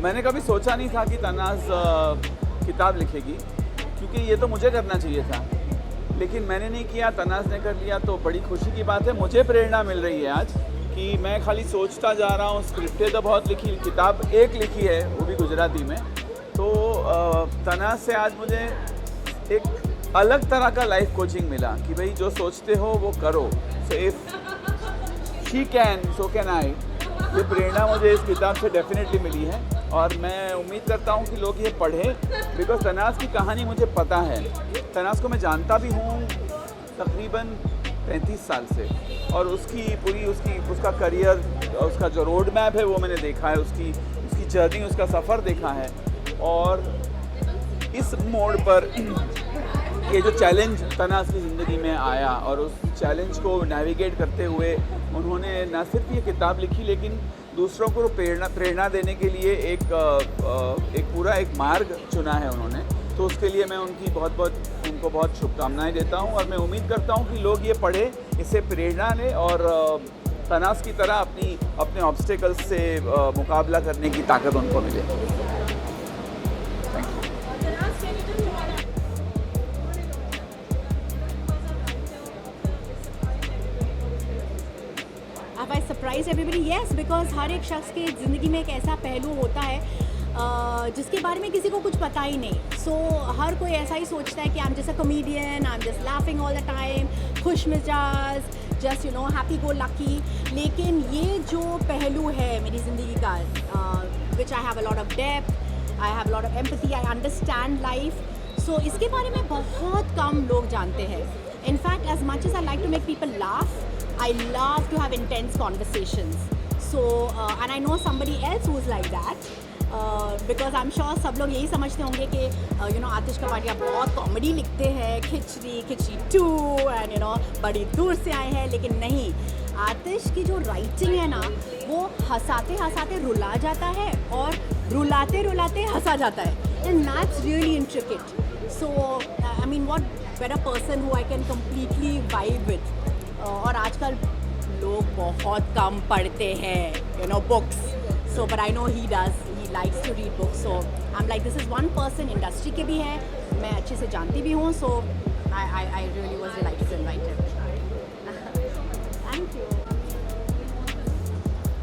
मैंने कभी सोचा नहीं था कि तनाज़ किताब लिखेगी, क्योंकि ये तो मुझे करना चाहिए था, लेकिन मैंने नहीं किया, तनाज़ ने कर लिया। तो बड़ी खुशी की बात है, मुझे प्रेरणा मिल रही है आज कि मैं खाली सोचता जा रहा हूँ। स्क्रिप्टें तो बहुत लिखी, किताब एक लिखी है, वो भी गुजराती में। तो तनाज़ से आज मुझे एक अलग तरह का लाइफ कोचिंग मिला कि भाई जो सोचते हो वो करो। So if she can so can I. ये प्रेरणा मुझे इस किताब से डेफिनेटली मिली है और मैं उम्मीद करता हूँ कि लोग ये पढ़ें, बिकॉज तनाज़ की कहानी मुझे पता है। तनाज़ को मैं जानता भी हूँ तकरीबन 35 साल से, और उसका करियर, उसका जो रोड मैप है वो मैंने देखा है, उसकी जर्नी, उसका सफ़र देखा है। और इस मोड़ पर ये जो चैलेंज तनाज़ की ज़िंदगी में आया और उस चैलेंज को नेविगेट करते हुए उन्होंने न सिर्फ ये किताब लिखी, लेकिन दूसरों को प्रेरणा देने के लिए एक पूरा एक मार्ग चुना है उन्होंने। तो उसके लिए मैं उनको बहुत शुभकामनाएं देता हूं और मैं उम्मीद करता हूं कि लोग ये पढ़ें, इससे प्रेरणा लें और तनाज़ की तरह अपने ऑब्स्टेकल्स से मुकाबला करने की ताकत उनको मिले। Have I surprised everybody? Yes, because हर एक शख्स की ज़िंदगी में एक ऐसा पहलू होता है जिसके बारे में किसी को कुछ पता ही नहीं। सो हर कोई ऐसा ही सोचता है कि आई am just a comedian, I am just laughing all the time, खुश मिजाज, जस्ट हैप्पी गो लकी। लेकिन ये जो पहलू है मेरी ज़िंदगी का, which I have a lot of depth, I have a lot of empathy, I understand life. So इसके बारे में बहुत कम लोग जानते हैं। In fact as much as I like to make people laugh, I love to have intense conversations. So, and I know somebody else who's like that. Because I'm sure सब लोग यही समझते होंगे कि आतिश कवाडिया बहुत कॉमेडी लिखते हैं, खिचड़ी 2 एंड बड़ी दूर से आए हैं। लेकिन नहीं, आतिश की जो राइटिंग है ना, वो हंसाते हंसाते रुला जाता है और रुलाते रुलाते हंसा जाता है। And that's really intricate. So I mean what better person who I can completely vibe with. और आजकल लोग बहुत कम पढ़ते हैं books. So but I know he does, he likes to read books. So I am like this is one person, industry के भी है, मैं अच्छे से जानती भी हूँ। So I really was delighted to invite him. Thank you.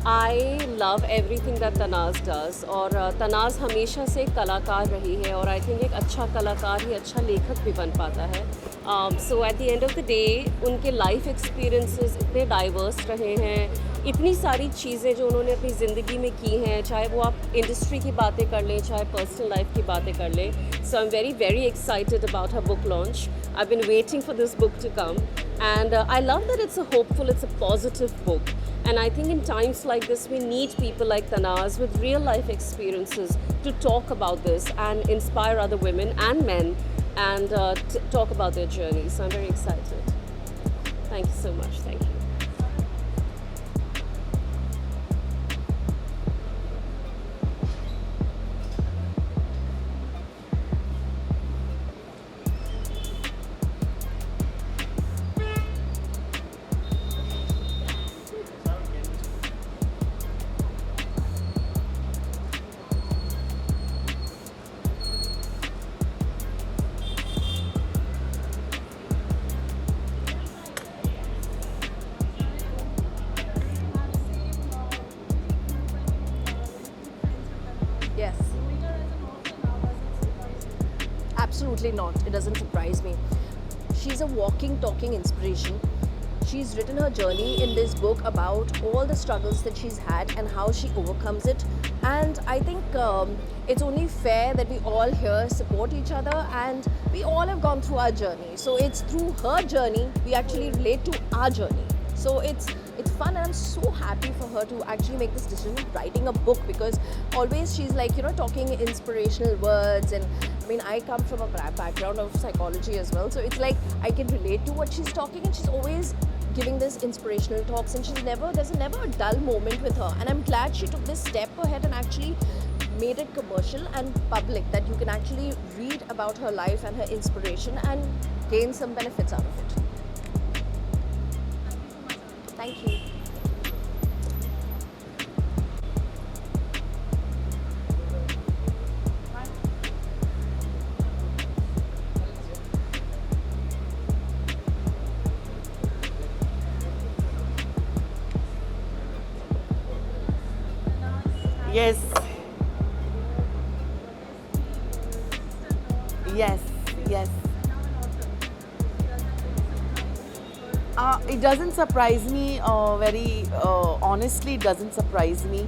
I love everything that Tanaaz does. और तनाज़ हमेशा से एक कलाकार रही है और आई थिंक एक अच्छा कलाकार ही अच्छा लेखक भी बन पाता है। So at the end of the day उनके लाइफ एक्सपीरियंसेस इतने डाइवर्स रहे हैं, इतनी सारी चीज़ें जो उन्होंने अपनी ज़िंदगी में की हैं, चाहे वो आप इंडस्ट्री की बातें कर लें, चाहे पर्सनल लाइफ की बातें कर लें। So I am very very excited about her book launch. I been waiting for this book to come and I love that it's a hopeful, it's a positive book. And I think in times like this, we need people like Tanaaz with real life experiences to talk about this and inspire other women and men and talk about their journeys. So I'm very excited. Thank you so much. Thank you. Yes. Absolutely not. It doesn't surprise me. She's a walking, talking inspiration. She's written her journey in this book about all the struggles that she's had and how she overcomes it. And I think it's only fair that we all here support each other, and we all have gone through our journey. So it's through her journey we actually relate to our journey. So it's fun, and I'm so happy for her to actually make this decision of writing a book, because always she's like, talking inspirational words. And I mean, I come from a background of psychology as well, so it's like I can relate to what she's talking, and she's always giving this inspirational talks, and there's never a dull moment with her. And I'm glad she took this step ahead and actually made it commercial and public, that you can actually read about her life and her inspiration and gain some benefits out of it. Thank you. Yes. Yes, yes. It doesn't surprise me, very honestly, it doesn't surprise me.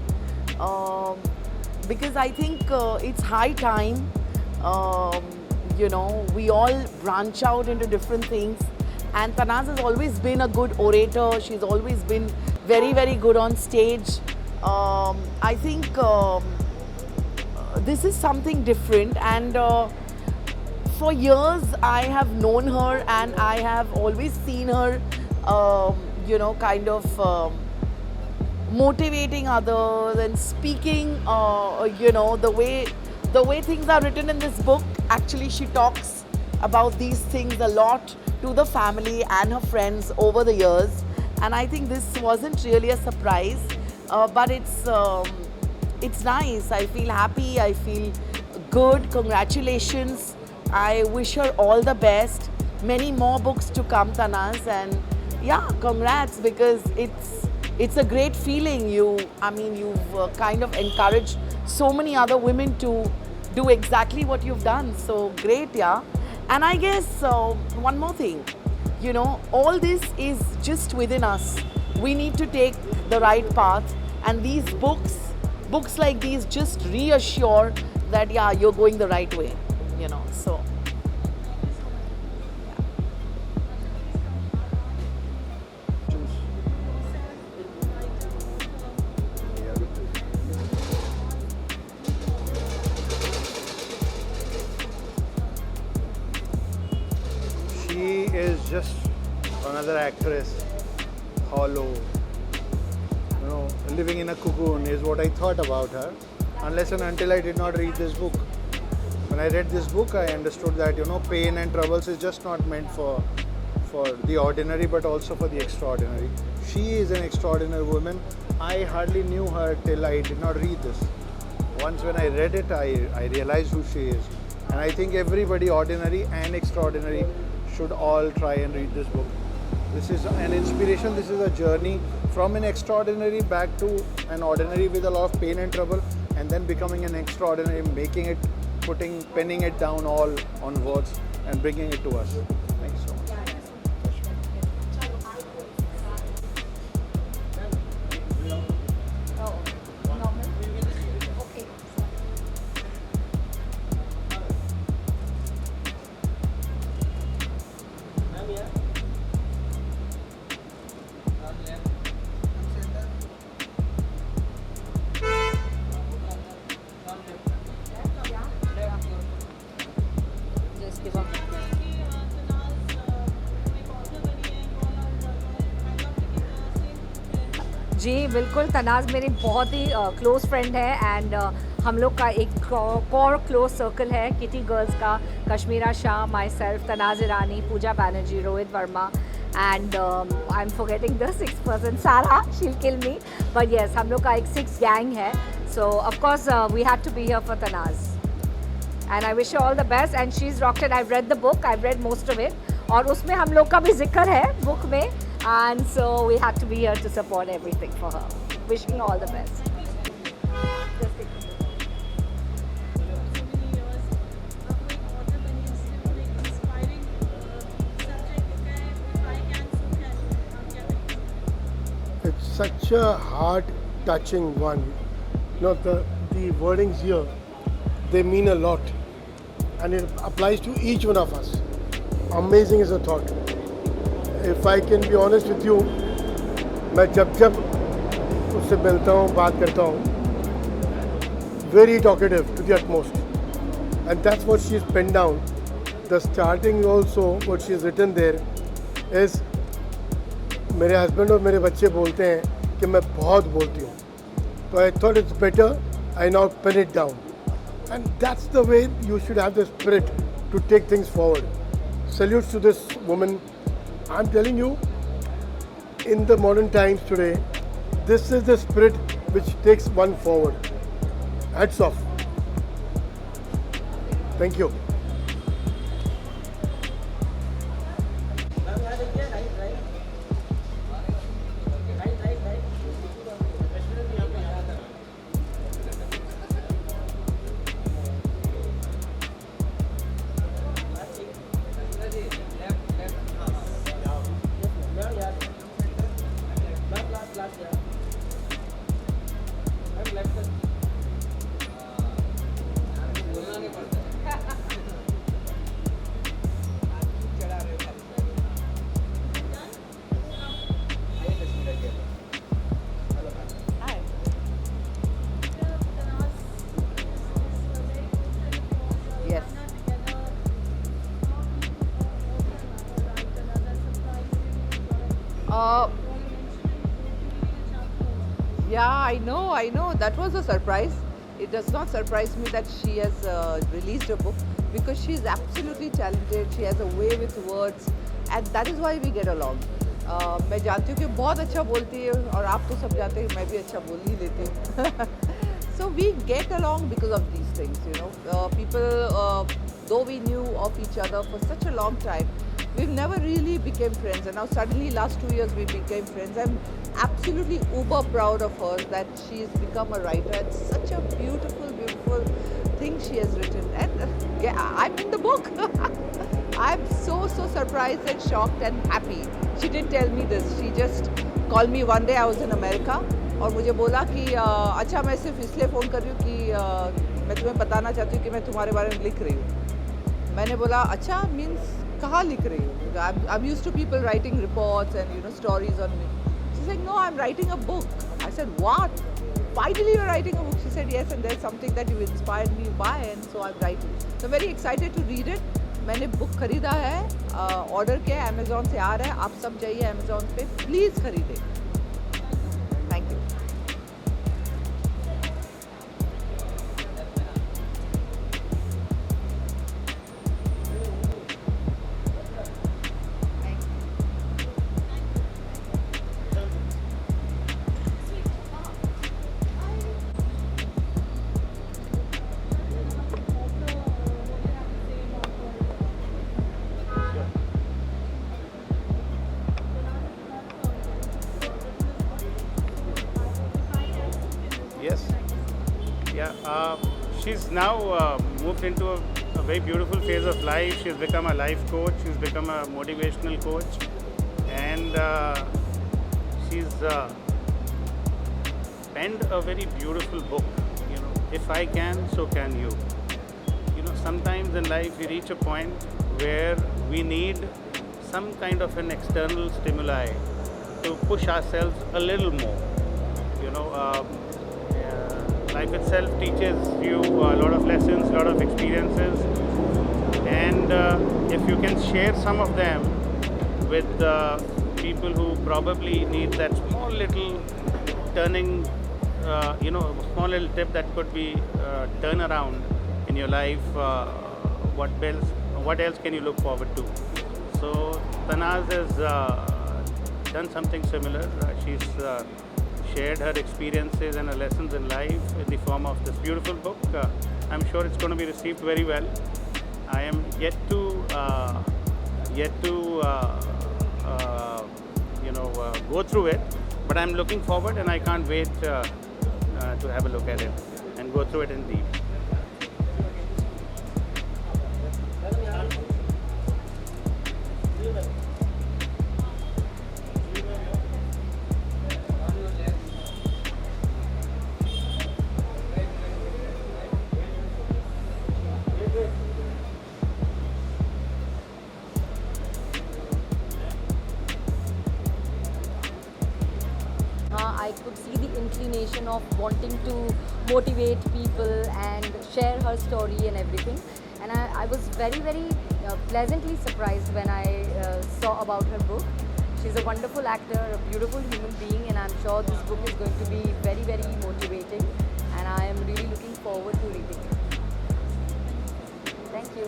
Because I think it's high time, we all branch out into different things. And Tanaaz has always been a good orator. She's always been very, very good on stage. I think this is something different, and for years I have known her and I have always seen her, kind of motivating others and speaking, the way things are written in this book. Actually, she talks about these things a lot to the family and her friends over the years, and I think this wasn't really a surprise, but it's nice. I feel happy. I feel good. Congratulations. I wish her all the best. Many more books to come, Tanaaz, and yeah, congrats, because it's a great feeling. You've kind of encouraged so many other women to do exactly what you've done. So great, yeah. And I guess one more thing, all this is just within us. We need to take the right path, and these books like these just reassure that, yeah, you're going the right way, so. She is just another actress, hollow, living in a cocoon is what I thought about her, unless and until I did not read this book. When I read this book, I understood that, pain and troubles is just not meant for the ordinary, but also for the extraordinary. She is an extraordinary woman. I hardly knew her till I did not read this. Once when I read it, I realized who she is. And I think everybody, ordinary and extraordinary, should all try and read this book. This is an inspiration. This is a journey from an extraordinary back to an ordinary with a lot of pain and trouble, and then becoming an extraordinary, making it, penning it down all on words and bringing it to us. Thanks so much. जी बिल्कुल, तनाज़ मेरी बहुत ही close friend है, and हम लोग का एक कोर क्लोज सर्कल है किटी गर्ल्स का, Kashmera Shah, myself, Tanaaz Irani, Pooja Banerjee, Rohit Verma, and I am forgetting the 6th person, सारा, शील किल मी, बट येस, हम लोग का एक 6 गैंग है. So of course we have to be here for Tanaaz, and I wish all the best, and she is rocked it. I read the book, I read most of it, और उसमें हम लोग का भी जिक्र है बुक में, and so we had to be here to support everything for her. Wishing all the best. It's such a heart-touching one. The wordings here, they mean a lot, and it applies to each one of us. Amazing is a thought. If I can be honest with you, मैं जब उससे मिलता हूँ, बात करता हूँ, very talkative to the utmost, and that's what she's penned down. The starting also, what she's written there is, मेरे husband और मेरे बच्चे बोलते हैं कि मैं बहुत बोलती हूँ, so I thought it's better I now pen it down, and that's the way you should have the spirit to take things forward. Salutes to this woman. I'm telling you, in the modern times today, this is the spirit which takes one forward. Hats off. Thank you. Yeah, I know. That was a surprise. It does not surprise me that she has released a book because she is absolutely talented. She has a way with words, and that is why we get along. मैं जानती हूँ कि बहुत अच्छा बोलती है और आप तो सब जानते हैं कि मैं भी अच्छा बोल ही लेती हूँ. So we get along because of these things, you know. People, though we knew of each other for such a long time, we've never really became friends, and now suddenly last 2 years we became friends. I'm absolutely uber proud of her that she's become a writer. It's such a beautiful thing she has written, and yeah, I'm in the book. I'm so surprised and shocked and happy. She didn't tell me this. She just called me one day. I was in America और मुझे बोला कि अच्छा मैं सिर्फ इसलिए phone कर रही हूँ कि मैं तुम्हें बताना चाहती हूँ कि मैं तुम्हारे बारे में लिख रही हूँ. मैंने बोला अच्छा मीन्स कहाँ लिख रही हूँ? I'm used to people writing reports and you know stories on me. She's like, no, I'm writing a book. I said, what? Finally you're writing a book? She said, yes, and there's something that you inspired me by, and so I'm writing. So I'm very excited to read it. मैंने book खरीदा है, order किया, Amazon से आ रहा है. आप सब जाइए अमेज़ॉन पे, प्लीज़ खरीदें. Thank you. Yes. Yeah. She's now moved into a very beautiful phase of life. She's become a life coach. She's become a motivational coach, and she's penned a very beautiful book. You know, if I can, so can you. You know, sometimes in life we reach a point where we need some kind of an external stimuli to push ourselves a little more. You know. Life itself teaches you a lot of lessons, a lot of experiences, and if you can share some of them with people who probably need that small little turning, small little tip that could be turn around in your life, what else can you look forward to? So Tanaaz has done something similar. She's shared her experiences and her lessons in life in the form of this beautiful book. I'm sure it's going to be received very well. I am yet to go through it, but I'm looking forward, and I can't wait to have a look at it and go through it in deep. I could see the inclination of wanting to motivate people and share her story and everything. And I was very pleasantly surprised when I saw about her book. She's a wonderful actor, a beautiful human being, and I'm sure this book is going to be very motivating, and I am really looking forward to reading it. Thank you.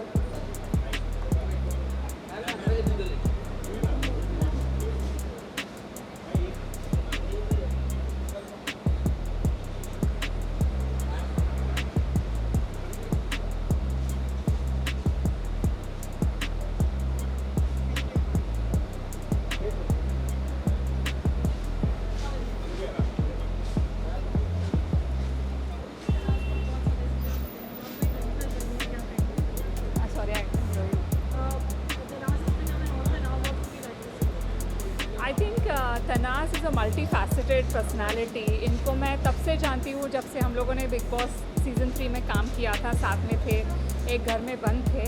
I think Tanaaz is a multi faceted personality. इनको मैं तब से जानती हूँ जब से हम लोगों ने बिग बॉस सीज़न 3 में काम किया था, साथ में थे, एक घर में बंद थे,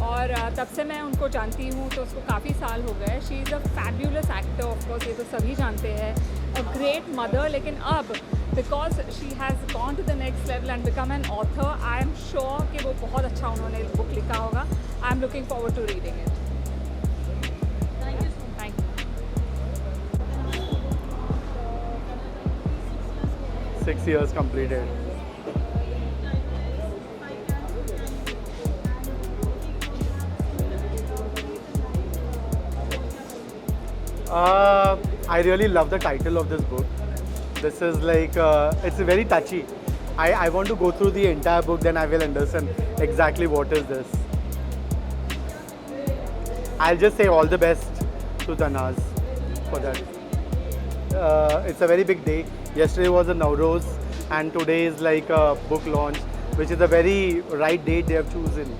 और तब से मैं उनको जानती हूँ, तो उसको काफ़ी साल हो गए. She is a fabulous actor, of course ये तो सभी जानते हैं, अ ग्रेट मदर. लेकिन अब because she has gone to the next level and become an author, I am sure कि वो बहुत अच्छा उन्होंने बुक लिखा होगा. I am looking forward to reading it. Thank you. 6 years completed. I really love the title of this book. This is like, it's very touchy. I want to go through the entire book, then I will understand exactly what is this. I'll just say all the best to Tanaaz for that. It's a very big day. Yesterday was a Nowroz and today is like a book launch, which is a very right date they have chosen.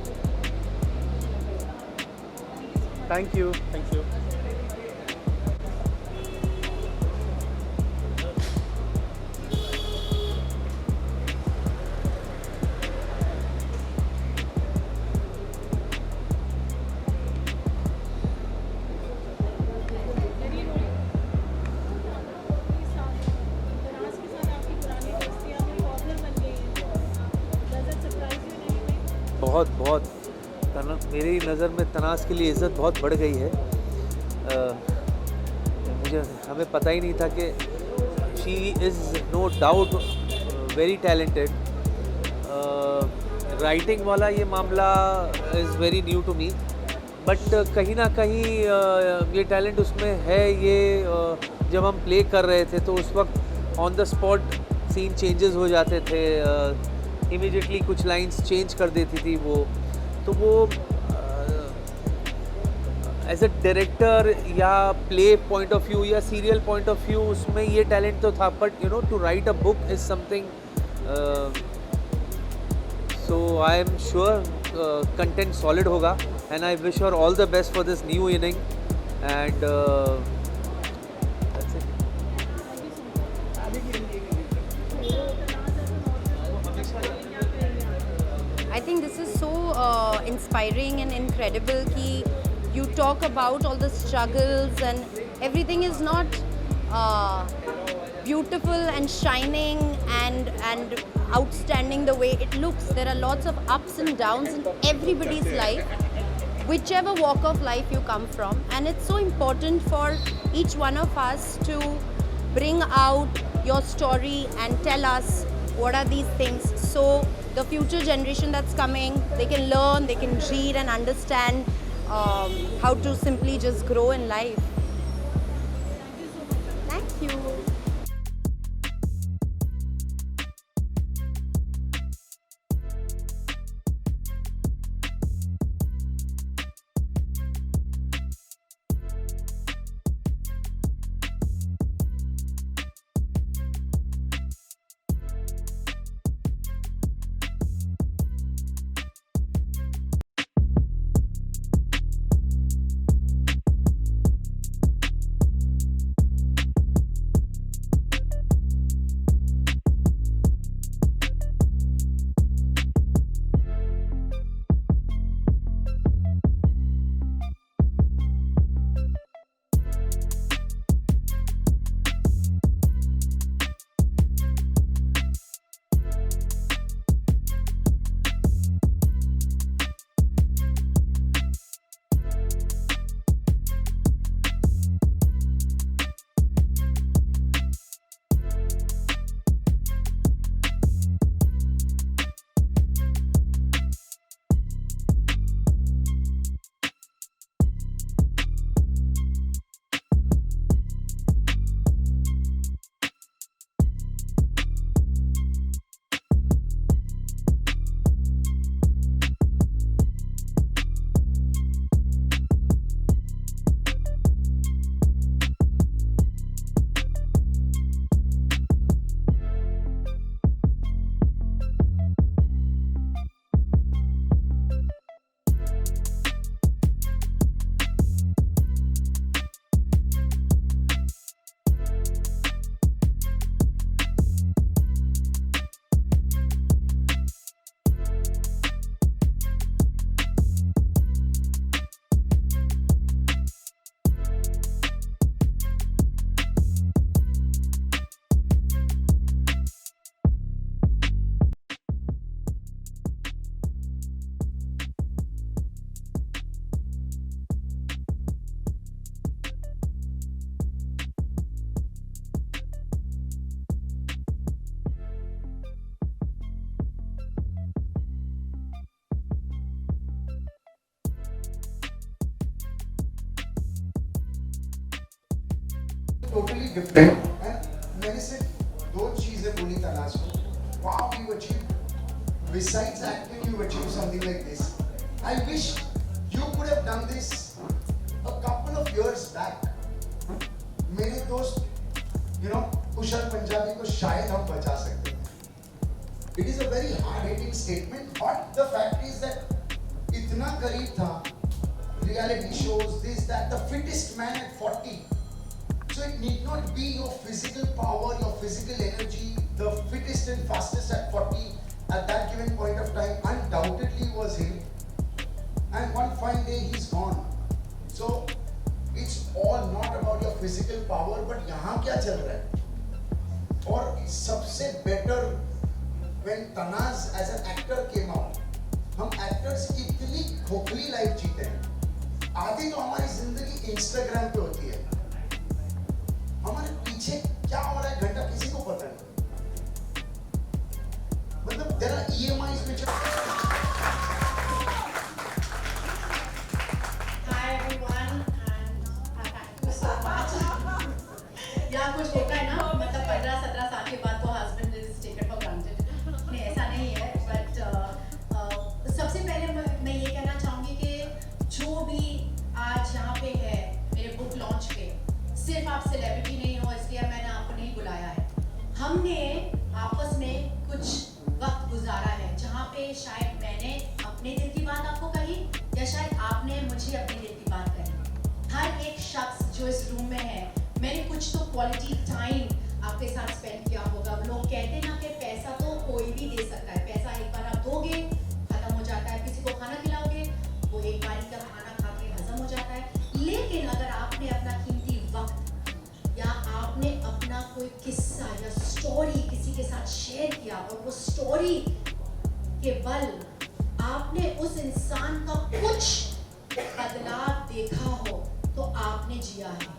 Thank you. Thank you. बहुत बहुत मेरी नज़र में तनाज़ के लिए इज़्ज़त बहुत बढ़ गई है। हमें पता ही नहीं था कि she is no doubt very talented. Writing वाला ये मामला is very new to me, but कहीं ना कहीं ये टैलेंट उसमें है। ये जब हम प्ले कर रहे थे तो उस वक्त on the spot scene changes हो जाते थे, इमीडिएटली कुछ लाइंस चेंज कर देती थी वो। तो वो एज अ डायरेक्टर या प्ले पॉइंट ऑफ व्यू या सीरियल पॉइंट ऑफ व्यू उसमें ये टैलेंट तो था, but you know to write a book is something. So I am sure content solid होगा and I wish her all the best for this new inning and that's it. I think this is so inspiring and incredible ki you talk about all the struggles and everything is not beautiful and shining and outstanding the way it looks. There are lots of ups and downs in everybody's life, whichever walk of life you come from, and it's so important for each one of us to bring out your story and tell us what are these things, so the future generation that's coming, they can learn, they can read and understand how to simply just grow in life. Thank you. totally different. And मैंने सिर्फ 2 चीजें बोली तनाज़ को. Wow, you achieved. Besides acting, you achieved something like this. I wish you could have done this a couple of years back. मेरे दोस्त, कुशल पंजाबी को शायद हम बचा सकते थे. It is a very hard-hitting statement, but the fact is that इतना करीब था. Reality shows this, that the fittest man at 40. So it need not be your physical power, your physical energy. The fittest and fastest at 40 at that given point of time undoubtedly was him. And one fine day he's gone. So it's all not about your physical power, but यहाँ क्या चल रहा है? और सबसे better when Tanaaz as an actor came out, हम actors इतनी खोखली लाइफ जीते हैं. आधी तो हमारी जिंदगी Instagram पे होती है. हमारे पीछे क्या हो रहा है घंटा किसी को पता नहीं. मतलब there are EMIs which are. Hi everyone and thank you so much. यहाँ कुछ होता है ना, मतलब 15-17 साल के बाद तो husband is taken for granted. नहीं ऐसा नहीं है, but सबसे पहले मैं ये कहना चाहूँगी कि जो भी आज यहाँ पे है मेरे बुक लॉन्च पे, सिर्फ आप सेलिब्रिटी नहीं हो इसलिए मैंने आपको नहीं बुलाया है. हमने आपस में कुछ वक्त गुजारा है जहाँ पे शायद मैंने अपने दिल की बात आपको कही या शायद आपने मुझे अपने दिल की बात कही. हर एक शख्स जो इस रूम में है, मैंने कुछ तो क्वालिटी टाइम आपके साथ स्पेंड किया होगा. लोग कहते हैं ना कि पैसा तो कोई भी दे सकता है. पैसा एक बार आप दोगे खत्म हो जाता है. किसी को खाना खिलाओगे वो एक बारी का खाना खा के हजम हो जाता है. लेकिन अगर आपने अपना कीमती वक्त या आपने अपना कोई किस्सा या स्टोरी किसी के साथ शेयर किया और वो स्टोरी के बल आपने उस इंसान का कुछ बदलाव देखा हो तो आपने जिया है.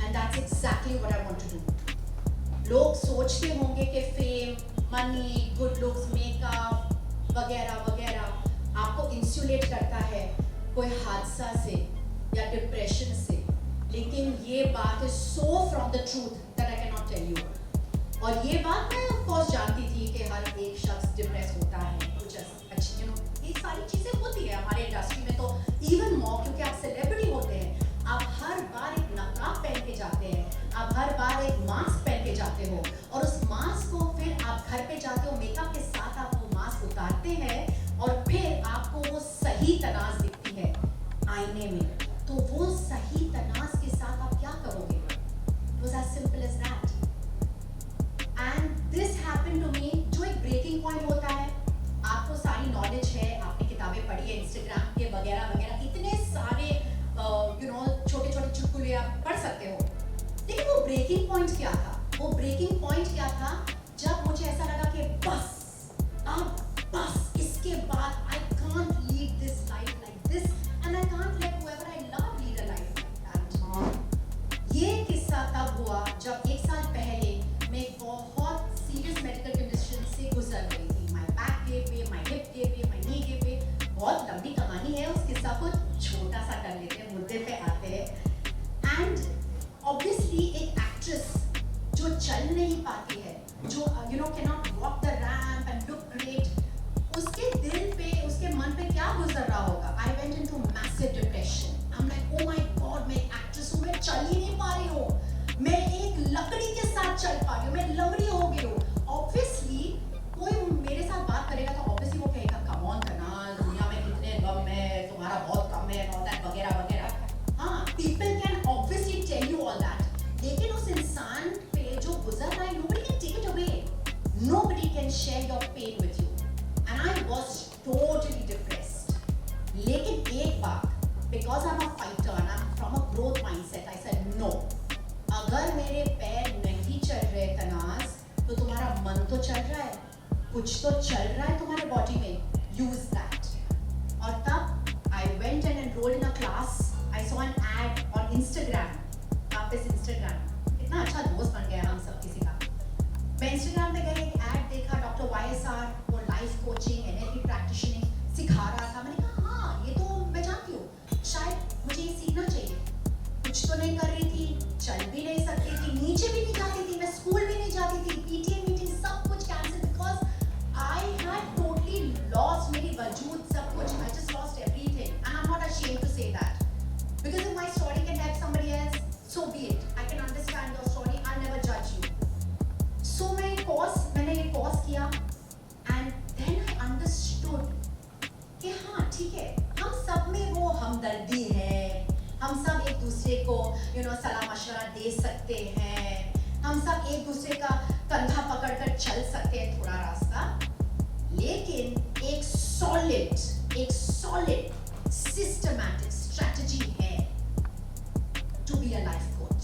And that's exactly what I want to do. लोग सोचते होंगे कि fame, money, good looks, makeup वगैरह वगैरह आपको इंसुलेट करता है कोई हादसा से या डिप्रेशन से. लेकिन ये बात है so from the truth that I cannot tell you. और ये बात मैं of course जानती थी कि हर एक शख्स डिप्रेस होता है. कुछ अच्छी ये सारी चीज़ें होती है हमारे इंडस्ट्री में तो इवन मोर क्योंकि आप सेलिब्रिटी होते हैं. आप हर बार एक नकाब पहन के जाते हैं, आप हर बार एक मास्क पहन के जाते हो और उस मास्क को फिर आप घर पे जाते हो मेकअप के साथ आप वो मास्क उतारते हैं और फिर आपको वो सही तनाज़ दिखती है आईने में. तो वो सही तनाज़ के साथ आप क्या करोगे? It was as simple as that. And this happened to me. जो एक ब्रेकिंग पॉइंट होता है, आपको सारी नॉलेज है, आपने किताबें पढ़ी है, इंस्टाग्राम के वगैरह वगैरह इतने सारे छोटे छोटे चुटकुले आप पढ़ सकते हो. लेकिन वो ब्रेकिंग पॉइंट क्या था? वो ब्रेकिंग पॉइंट क्या था जब मुझे ऐसा लगा कि बस इसके बाद I can't lead this life like this and I can't let whoever I love lead a life like that. ये किस्सा तब हुआ जब 1 साल पहले मैं एक बहुत सीरियस मेडिकल कंडीशन से गुजर रही थी. My back gave way, my hip gave way, my knee gave way. बहुत लंबी कहानी है, उस किस्सा को छोटा सा कर लेते हैं, मुद्दे पे आते हैं. एंड ऑब्वियसली एक एक्ट्रेस जो चल नहीं पाती है, जो cannot walk the ramp and look great, उसके दिल पे उसके मन पे क्या गुजर रहा होगा? I went into massive depression. I'm like, oh my god, मैं एक्ट्रेस हूँ, मैं चल ही नहीं पा रही हूँ, मैं एक लकड़ी के साथ चल पा रही हूँ, मैं लंगड़ी हो गई हूँ. ऑब्वियसली कोई मेरे साथ बात करेगा तो ऑब्वियसली वो कहेगा कम ऑन तनाज़, दुनिया में कितने गम है, तुम्हारा बहुत कम है, all that वगैरह वगैरह. हाँ, people can obviously tell you all that. लेकिन उस इंसान पे जो गुजर रहा है, nobody can take it away. Nobody can share your pain with you. And I was totally depressed. लेकिन एक बात, because I'm a fighter and I'm from a growth mindset, I said no. अगर मेरे पैर नहीं चल रहे तनाज़, तो तुम्हारा मन तो चल रहा है, कुछ तो चल रहा है तुम्हारे बॉडी में. Use that. और तब I went and enrolled in a class. I saw an ad on Instagram. वापस Instagram. इतना अच्छा दोस्त बन गया हम सब किसी का. मैं Instagram पे गई, एक ad देखा, डॉक्टर YSR, वो लाइफ कोचिंग, NLP प्रैक्टिशनिंग सिखा रहा था. मैंने कहा हाँ, ये तो मैं जानती हूँ, शायद मुझे ये सीखना चाहिए. कुछ तो नहीं सलाह मशवरा दे सकते हैं, हम सब एक दूसरे का कंधा पकड़कर चल सकते हैं थोड़ा रास्ता, लेकिन एक सॉलिड सिस्टमैटिक स्ट्रेटजी है to be a life coach.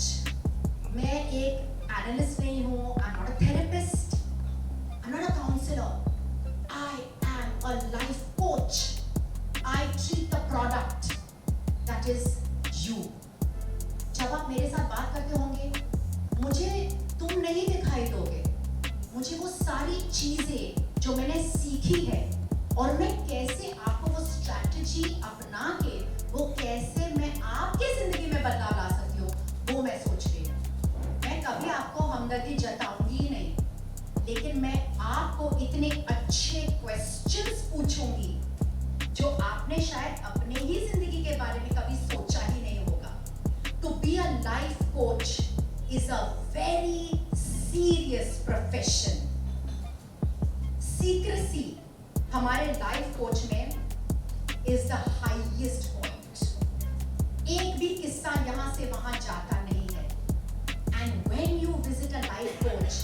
मैं एक एनालिस्ट नहीं हूँ, I am not a therapist, I am not a counsellor, I am a life coach. I treat the product that is you. जब आप मेरे साथ बात करते होंगे, मुझे तुम नहीं दिखाई दोगे, मुझे वो सारी चीजें जो मैंने सीखी है और मैं कैसे आपको वो स्ट्रैटेजी अपना के वो कैसे मैं आपके जिंदगी में बदलाव ला सकती हूँ, वो मैं सोच रही हूँ। मैं कभी आपको हमदर्दी जताऊंगी ही नहीं, लेकिन मैं आपको इतने अच्छे क्वेश्चंस पूछूंगी जो आपने शायद अपने ही जिंदगी के बारे में कभी सोचा ही नहीं होगा। To be a life coach is a very serious profession. Secrecy हमारे लाइफ कोच में is the highest point. एक भी किस्सा यहाँ से वहाँ जाता नहीं है। And when you visit a life coach,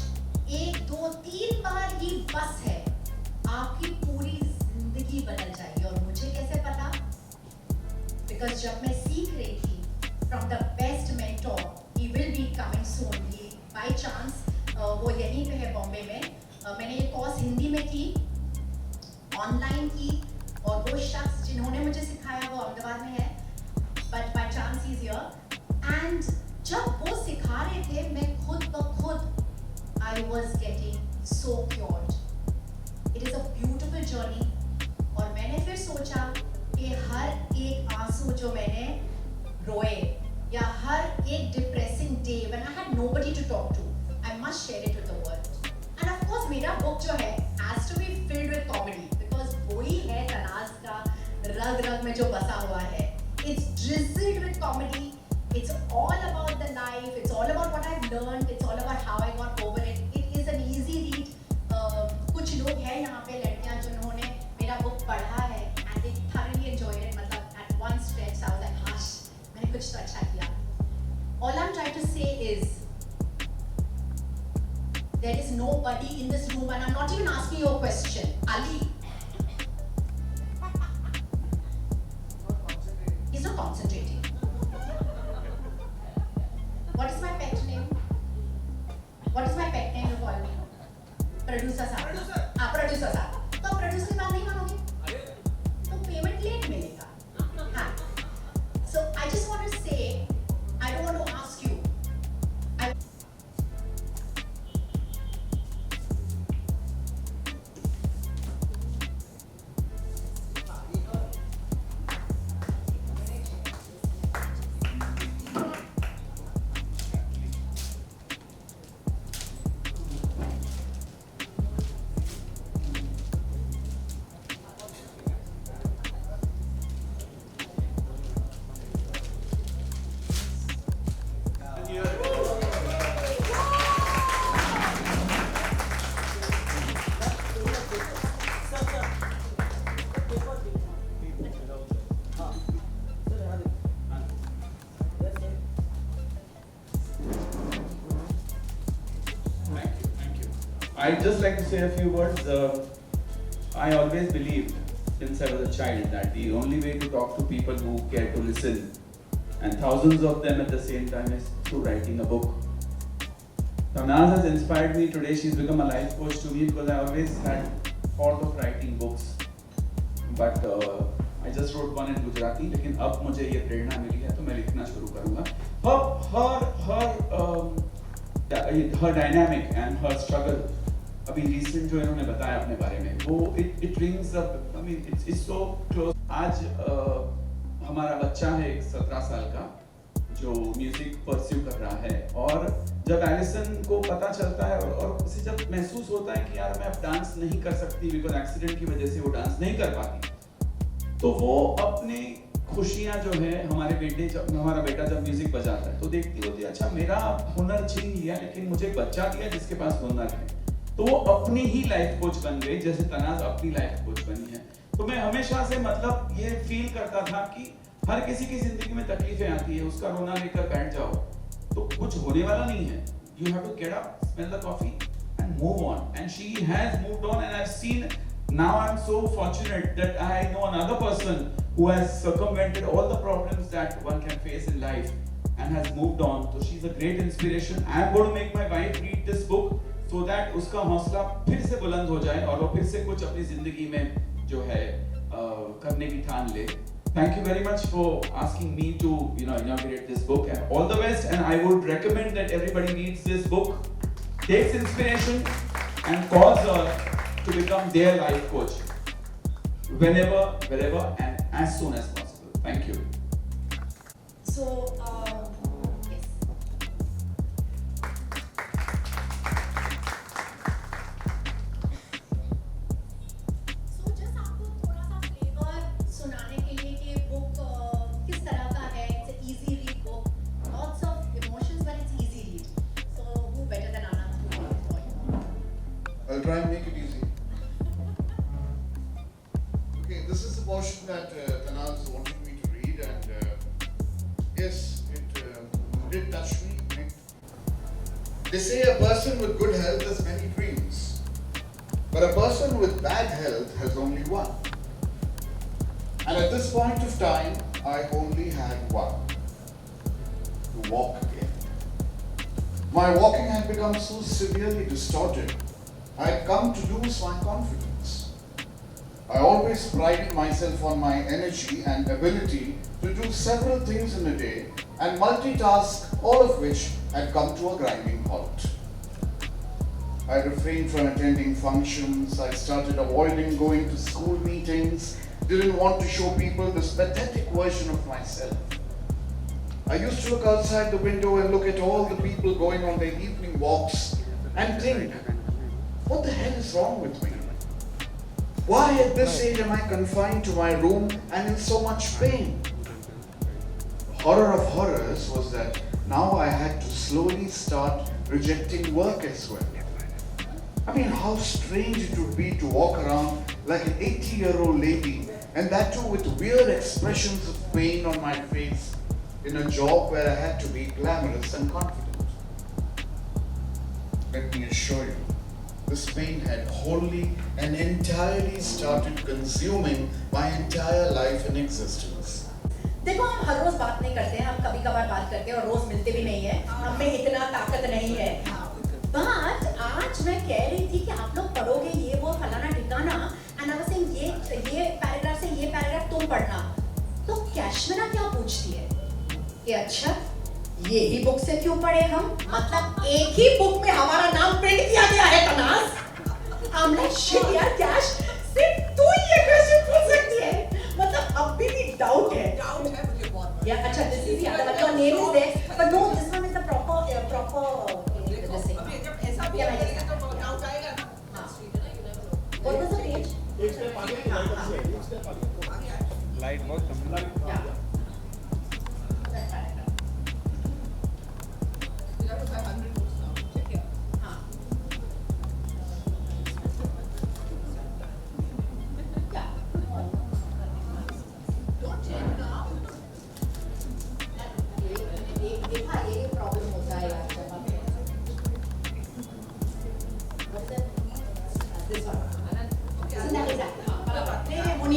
1, 2, 3 बार ही बस है, आपकी पूरी जिंदगी बदल जाएगी। और मुझे कैसे पता? Because जब मैं सीख रही थी from the best mentor, he will be coming soon. He by chance वो यहीं पे है बॉम्बे में। मैंने ये कोर्स हिंदी में की, ऑनलाइन की, और वो शख्स जिन्होंने मुझे सिखाया वो अहमदाबाद में है, but by chance he is here. And जब वो सिखा रहे थे, मैं खुद ब खुद I was getting so cured. It is a beautiful journey. और मैंने फिर सोचा कि हर एक आंसू जो मैंने रोए या हर एक depressing day when I had nobody to talk to, I must share it with the world. And of course मेरा बुक जो है has to be filled with comedy because वही है तनाज़ का रग रग में जो बसा हुआ है. It's drizzled with comedy. It's all about the life. It's all about what I've learned. It's all about how I got over it. It is an easy read. कुछ लोग हैं यहाँ पे लड़कियाँ जिन्होंने मेरा बुक पढ़ा है and they thoroughly enjoyed it. मतलब at one stretch I was like, "Hush, मैंने कुछ तो अच्छा किया." All I'm trying to say is there is nobody in this room, and I'm not even asking you a question. Ali, he's not concentrating. What is my pet name? What is my pet name you call me? Producer साहब. Producer साहब. तो आप producer की बात नहीं मानोगे? तो payment late मिलेगा. हाँ. So I just want to say, I don't want to ask you. I'd just like to say a few words. I always believed since I was a child that the only way to talk to people who care to listen, and thousands of them at the same time, is through writing a book. Tanaaz has inspired me today. She's become a life coach to me because I always had thought of writing books. But I just wrote one in Gujarati. लेकिन अब मुझे ये प्रेरणा मिली है तो मैं लिखना शुरू करूँगा. Her dynamic and her struggle. अभी recent जो इन्होंने बताया अपने बारे में, वो it rings up. I mean it's so close. आज हमारा बच्चा है 17 साल का जो म्यूजिक परस्यू कर रहा है, और जब एलिसन को पता चलता है और उसे जब महसूस होता है कि यार मैं अब डांस नहीं कर सकती बिकॉज एक्सीडेंट की वजह से वो डांस नहीं कर पाती, तो वो अपने खुशियां जो है हमारा बेटा जब म्यूजिक बजाता है तो देखती होती है अच्छा मेरा हुनर छीन लिया लेकिन मुझे एक बच्चा दिया जिसके पास हुनर है, तो वो अपनी ही लाइफ कोच बन गई जैसे तनाज़ अपनी लाइफ कोच बनी है. तो मैं हमेशा से मतलब ये फील करता था कि हर किसी की जिंदगी में तकलीफें आती है, उसका रोना लेकर बैठ जाओ तो कुछ होने वाला नहीं है. You have to get up, smell the coffee and move on. And she has moved on, and I've seen, now I'm so fortunate that I know another person who has circumvented all the problems that one can face in life and has moved on. So she's a great inspiration. I'm going to make my wife read this book so that उसका हौसला फिर से बुलंद हो जाए और वो फिर से कुछ अपनी जिंदगी में जो है करने की ठान ले. Thank you very much for asking me to inaugurate this book, and all the best. And I would recommend that everybody reads this book, takes inspiration, and calls her to become their life coach whenever, wherever, and as soon as possible. Thank you. So, yes. So just आपको थोड़ा सा flavor सुनाने के लिए कि book किस तरह का है. It's an easy read book. Lots of emotions, but it's easy read. So who better than Anant to read for you? I'll try and make it easy. Okay, this is the portion that Tanaaz wanted me to read, and yes, it did touch me. They say a person with good health has many dreams, but a person with bad health has only one. And at this point of time, I only had one: to walk again. My walking had become so severely distorted, I had come to lose my confidence. I always prided myself on my energy and ability to do several things in a day and multitask, all of which had come to a grinding halt. I refrained from attending functions, I started avoiding going to school meetings, didn't want to show people this pathetic version of myself. I used to look outside the window and look at all the people going on their evening walks and think, what the hell is wrong with me? Why at this age am I confined to my room and in so much pain? Horror of horrors was that now I had to slowly start rejecting work as well. I mean, how strange it would be to walk around like an 80-year-old lady, and that too with weird expressions of pain on my face in a job where I had to be glamorous and confident. Let me assure you, this pain had wholly and entirely started consuming my entire life and existence. देखो हम हर रोज बात नहीं करते हैं, हम कभी कभार बात करते हैं और रोज मिलते भी नहीं है. हम में इतना ताकत नहीं है. But आज मैं कह रही थी कि आप लोग पढ़ोगे ये वो फलाना ठिकाना, and I was saying ये पैराग्राफ से ये पैराग्राफ तुम पढ़ना. तो कैशमेरा क्या पूछती है कि अच्छा ये ही बुक से क्यों पढ़े हम? मतलब एक ही बुक में हमारा नाम प्रिंट किया गया है तनाज़. I'm like shit यार, कैश सिर्फ तू ही ये क्वेश्चन पूछ सकती है. मतलब अब भी डाउट है. डाउट है मुझे बहुत. या अच्छा दिस इज यार मतलब name is there, but no, this one is the proper अभी जब ऐसा भी है तो डाउट आएगा ना. हां. What was the page? एक पे पानी लाइट बहुत कम लगी.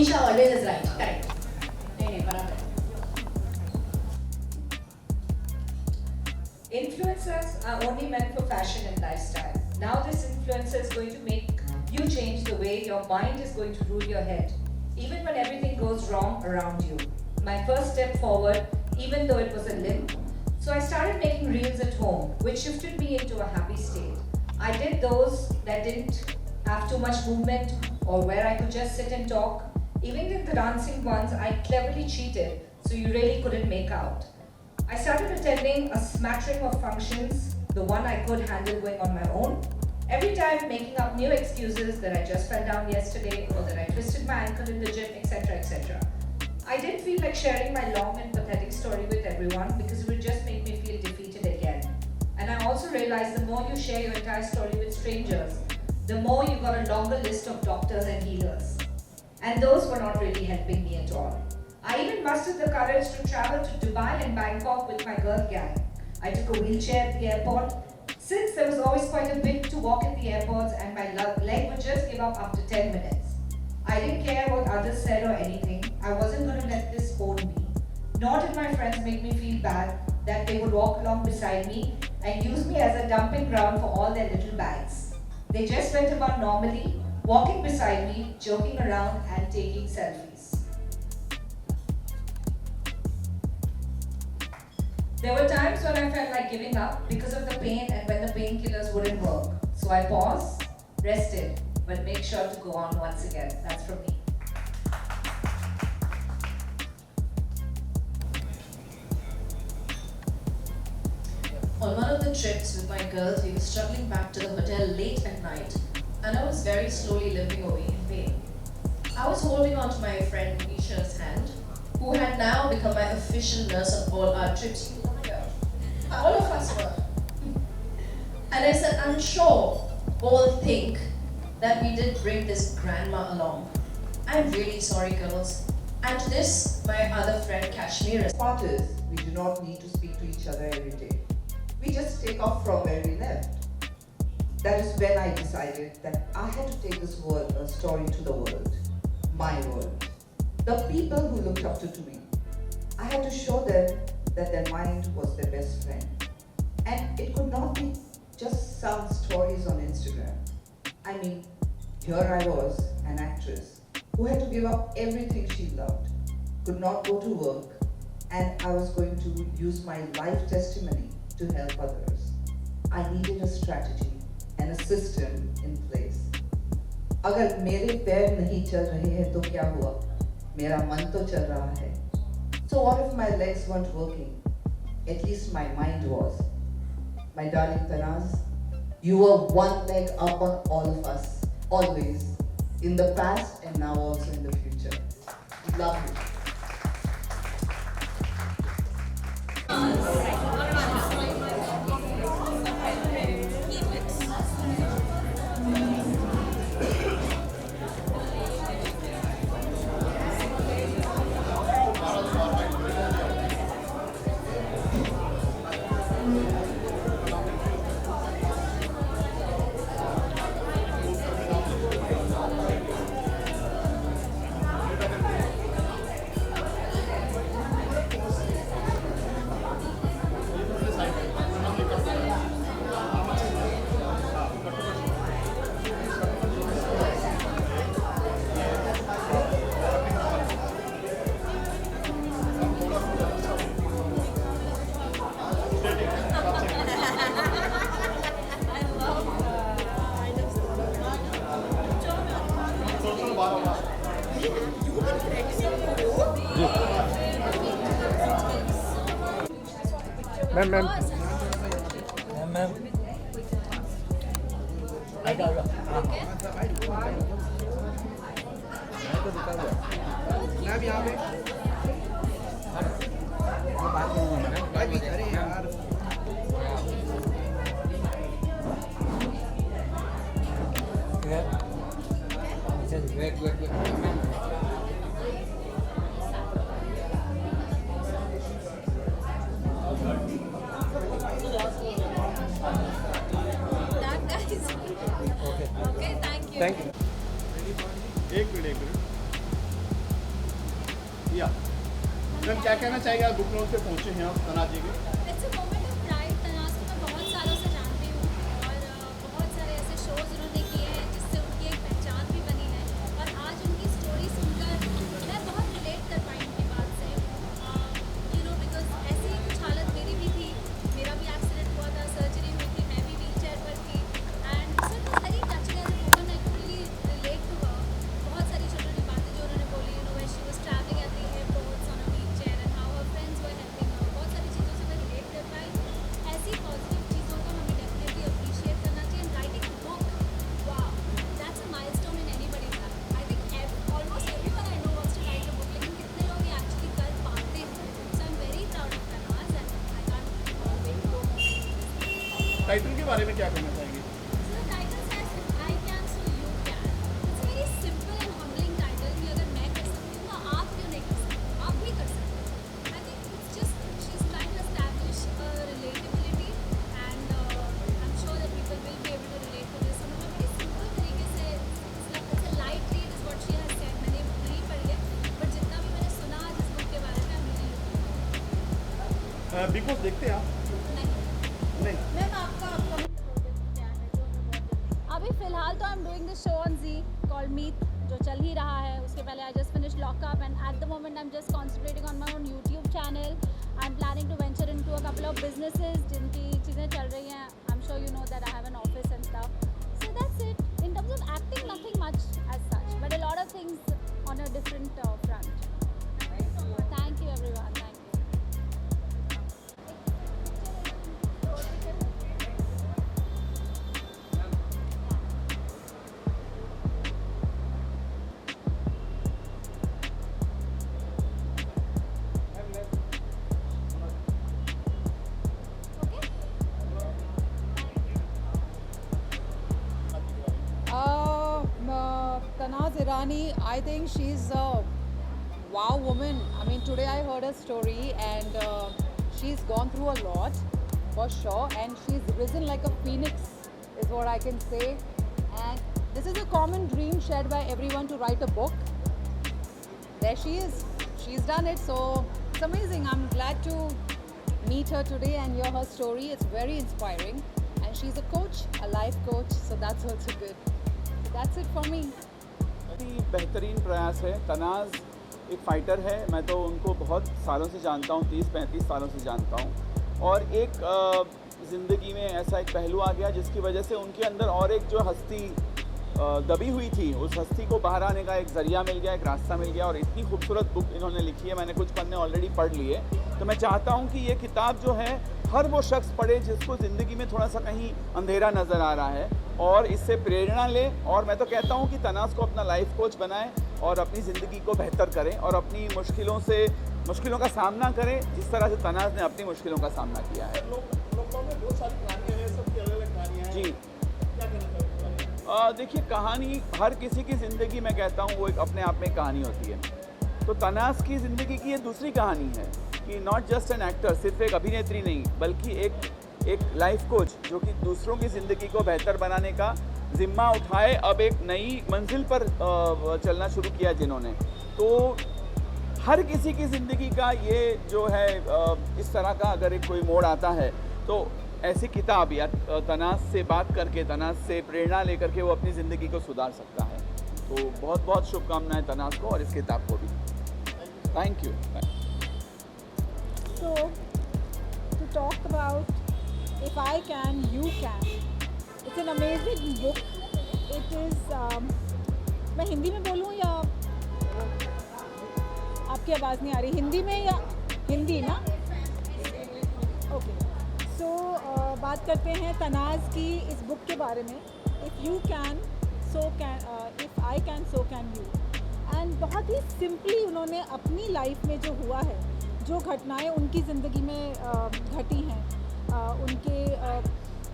Nisha always is right. Correct. Influencers are only meant for fashion and lifestyle. Now this influencer is going to make you change the way your mind is going to rule your head, even when everything goes wrong around you. My first step forward, even though it was a limp. So I started making reels at home, which shifted me into a happy state. I did those that didn't have too much movement or where I could just sit and talk. Even in the dancing ones, I cleverly cheated, so you really couldn't make out. I started attending a smattering of functions, the one I could handle going on my own. Every time making up new excuses that I just fell down yesterday or that I twisted my ankle in the gym, etc., etc. I didn't feel like sharing my long and pathetic story with everyone because it would just make me feel defeated again. And I also realized the more you share your entire story with strangers, the more you got a longer list of doctors and healers. And those were not really helping me at all. I I even mustered the courage to travel to Dubai and Bangkok with my girl gang. I took a wheelchair at the airport, since there was always quite a bit to walk at the airports and my leg would just give up after 10 minutes. I didn't care what others said or anything. I wasn't going to let this own me. Nor did my friends make me feel bad that they would walk along beside me and use me as a dumping ground for all their little bags. They just went about normally, walking beside me, joking around and taking selfies. There were times when I felt like giving up because of the pain and when the painkillers wouldn't work. So I paused, rested, but make sure to go on once again. That's from me. On one of the trips with my girls, we were struggling back to the hotel late at night, and I was very slowly limping away in pain. I was holding on to my friend Nisha's hand, who had now become my official nurse on all our trips. All of us were. And I said, I'm sure all think that we did bring this grandma along. I'm really sorry, girls. And to this, my other friend Kashmera. Part is, we do not need to speak to each other every day. We just take off from where we left. That is when I decided that I had to take this story to the world, my world. The people who looked up to me. I had to show them that their mind was their best friend. And it could not be just some stories on Instagram. I mean, here I was, an actress, who had to give up everything she loved, could not go to work, and I was going to use my life testimony to help others. I needed a strategy and a system in place. अगर मेरे पैर नहीं चल रहे हैं तो क्या हुआ? मेरा मन तो चल रहा है. So what if my legs weren't working? At least my mind was. My darling Tanaaz, you were one leg up on all of us, always, in the past and now also in the future. Love you. Ma'am यहाँ पे thank you. एक minute या ma'am क्या कहना चाहिए आप book launch पे पहुंचे हैं आप तनाज़ जी के? It's a moment of pride. तनाज़ को मैं बहुत सालों से जानती हूँ और बहुत सारे ऐसे शोज उन्होंने किए हैं जिससे उनकी एक पहचान भी बनी है और आज उनकी स्टोरी सुनकर मैं बहुत रिलेट कर पाई उनकी बात से. बिकॉज ऐसी ही कुछ हालत मेरी भी थी. मेरा भी एक्सीडेंट हुआ था, सर्जरी हुई थी, मैं भी व्हीलचेयर पर थी and so it was very touching as a woman. I could really relate to her. बहुत सारी छोटी छोटी बातें जो उन्होंने बोली, when she was travelling at the airports on a wheelchair and how her friends were helping her. बहुत सारी चीज़ों से मैं रिलेट कर पाई. ऐसी पॉजिटिव चीज़ों को हमें डेफिनेटली अप्रिशिएट करना चाहिए. And writing a book, wow, that's a milestone in anybody's life. I think almost everyone I know wants to write a book, लेकिन कितने लोग ये एक्चुअली कर पाते हैं. So I am very proud of Tanaaz and I can't wait to. Title के बारे में क्या कहना चाहेंगे? So the title says if I can so you can. It's a very simple and humbling title कि अगर मैं कर सकती हूँ तो आप क्यों नहीं कर सकते? आप भी बिग बॉस देखते हैं आप? नहीं। मैम आपका अभी फिलहाल तो I am doing this show on Zee called meet जो चल ही रहा है. उसके पहले I just finish lockup and at the moment I am just concentrating on my own YouTube channel. I am planning to venture into a couple of businesses जिनकी चीज़ें चल रही हैं. I am sure you know that I have an office and stuff. So that's it. In terms of acting, nothing much as such, but a lot of things on a different front. Thank you, everyone. Thank you. Tanaaz Irani, I think she's a wow woman. I mean, today I heard her story and she's gone through a lot for sure, and she's risen like a phoenix is what I can say. And this is a common dream shared by everyone to write a book. There she is. She's done it, so it's amazing. I'm glad to meet her today and hear her story. It's very inspiring. And she's a coach, a life coach, so that's also good. So that's it for me. बेहतरीन प्रयास है. तनाज़ एक fighter है. मैं तो उनको बहुत सालों से जानता हूँ, 30-35 सालों से जानता हूँ. और एक ज़िंदगी में ऐसा एक पहलू आ गया जिसकी वजह से उनके अंदर और एक जो हस्ती दबी हुई थी, उस हस्ती को बाहर आने का एक ज़रिया मिल गया, एक रास्ता मिल गया. और इतनी खूबसूरत बुक इन्होंने लिखी है. मैंने कुछ पन्ने ऑलरेडी पढ़ लिए. तो मैं चाहता हूँ कि ये किताब जो है हर वो शख्स पढ़े जिसको ज़िंदगी में थोड़ा सा कहीं अंधेरा नज़र आ रहा है और इससे प्रेरणा ले. और मैं तो कहता हूँ कि तनाज़ को अपना लाइफ कोच बनाएं और अपनी ज़िंदगी को बेहतर करें और अपनी मुश्किलों का सामना करें जिस तरह से तनाज़ ने अपनी मुश्किलों का सामना किया है. जी देखिए, कहानी हर किसी की ज़िंदगी में कहता हूँ वो एक अपने आप में एक कहानी होती है. तो तनाज़ की ज़िंदगी की ये दूसरी कहानी है कि नॉट जस्ट एन एक्टर, सिर्फ एक अभिनेत्री नहीं बल्कि एक लाइफ कोच जो कि दूसरों की ज़िंदगी को बेहतर बनाने का ज़िम्मा उठाए. अब एक नई मंजिल पर चलना शुरू किया जिन्होंने. तो हर किसी की ज़िंदगी का ये जो है इस तरह का अगर एक कोई मोड़ आता है तो ऐसी किताब या तनाज़ से बात करके, तनाज़ से प्रेरणा लेकर के वो अपनी ज़िंदगी को सुधार सकता है. तो बहुत बहुत शुभकामनाएं तनाज़ को और इस किताब को भी. Thank you. So, to talk about If I Can, You Can. It's an amazing book. It is, मैं हिंदी में बोलूँ या आपकी आवाज़ नहीं आ रही? हिंदी में या हिंदी ना? ओके. सो बात करते हैं तनाज़ की इस बुक के बारे में. If you can, so can. If I can, so can you. And बहुत ही सिंपली उन्होंने अपनी लाइफ में जो हुआ है, जो घटनाएं उनकी ज़िंदगी में घटी हैं,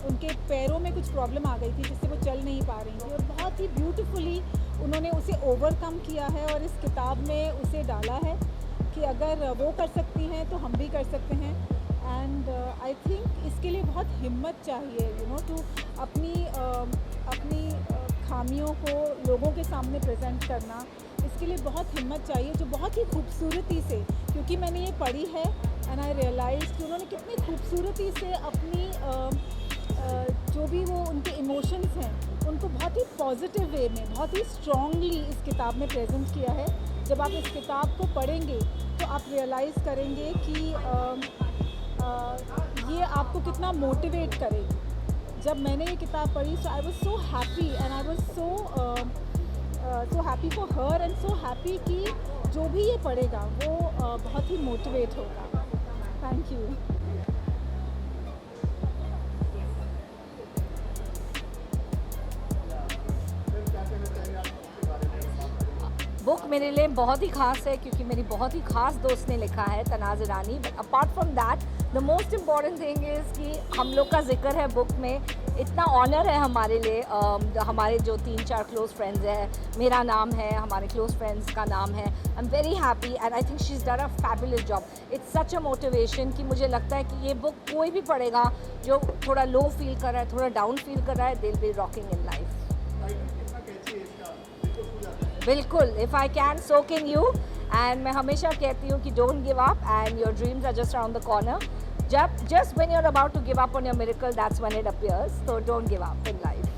उनके पैरों में कुछ प्रॉब्लम आ गई थी जिससे वो चल नहीं पा रही थी और बहुत ही ब्यूटीफुली उन्होंने उसे ओवरकम किया है और इस किताब में उसे डाला है कि अगर वो कर सकती हैं तो हम भी कर सकते हैं. एंड आई थिंक इसके लिए बहुत हिम्मत चाहिए, यू नो, टू अपनी खामियों को लोगों के सामने प्रेजेंट करना. इसके लिए बहुत हिम्मत चाहिए जो बहुत ही खूबसूरती से, क्योंकि मैंने ये पढ़ी है एंड आई रियलाइज कि उन्होंने कितनी खूबसूरती से अपनी जो भी वो उनके इमोशंस हैं उनको बहुत ही पॉजिटिव वे में, बहुत ही स्ट्रॉन्गली इस किताब में प्रेजेंट किया है. जब आप इस किताब को पढ़ेंगे तो आप रियलाइज़ करेंगे कि ये आपको कितना मोटिवेट करेगी. जब मैंने ये किताब पढ़ी so I was so happy and I was so happy for her and so happy कि जो भी ये पढ़ेगा वो बहुत ही मोटिवेट होगा. Thank you. बुक मेरे लिए बहुत ही ख़ास है क्योंकि मेरी बहुत ही ख़ास दोस्त ने लिखा है, Tanaaz Irani. But apart from that the most important thing is कि हम लोग का जिक्र है बुक में. इतना ऑनर है हमारे लिए. हमारे जो 3-4 क्लोज़ फ्रेंड्स हैं, मेरा नाम है, हमारे क्लोज़ फ्रेंड्स का नाम है. आई am very happy and I think she is done a fabulous job. It's such a motivation कि मुझे लगता है कि ये बुक कोई भी पढ़ेगा जो थोड़ा लो फील कर रहा है, थोड़ा डाउन फील कर रहा है, they will be rocking in life. बिल्कुल. If I can so can you. And मैं हमेशा कहती हूँ कि don't give up and your dreams are just around the corner. just when you're about to give up on your miracle, that's when it appears. So don't give up in life.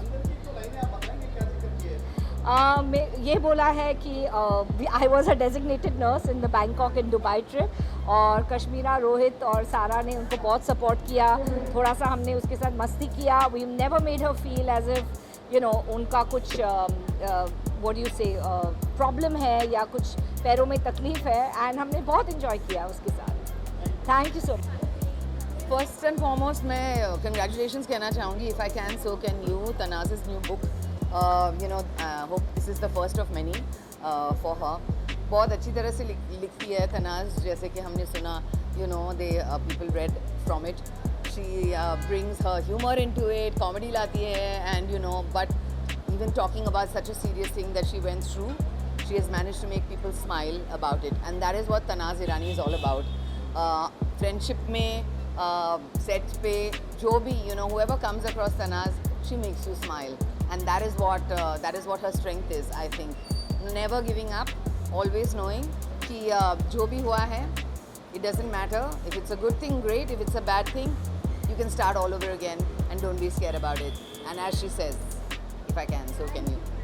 ये बोला है कि I was a designated nurse in the Bangkok and Dubai trip, और कश्मीरा, रोहित और सारा ने उनको बहुत सपोर्ट किया. थोड़ा सा हमने उसके साथ मस्ती किया. We never made her feel as if उनका कुछ what do you say problem है या कुछ पैरों में तकलीफ है, एंड हमने बहुत इन्जॉय किया उसके साथ. Thank you so much. First and foremost मैं कंग्रेचुलेशंस कहना चाहूँगी. If I can so can you. Tanaaz new book, hope this is the first of many for her. बहुत अच्छी तरह से लिखती है तनाज़, जैसे कि हमने सुना. They people red from it. She brings her humour into it, comedy लाती है, and but even talking about such a serious thing that she went through, she has managed to make people smile about it, and that is what Tanaaz Irani is all about. Friendship mein, set pe, jo bhi, whoever comes across Tanaaz, she makes you smile, and that is what her strength is, I think. Never giving up, always knowing ki jo bhi hua hai, it doesn't matter. If it's a good thing, great. If it's a bad thing, you can start all over again, and don't be scared about it. And as she says, if I can, so can you.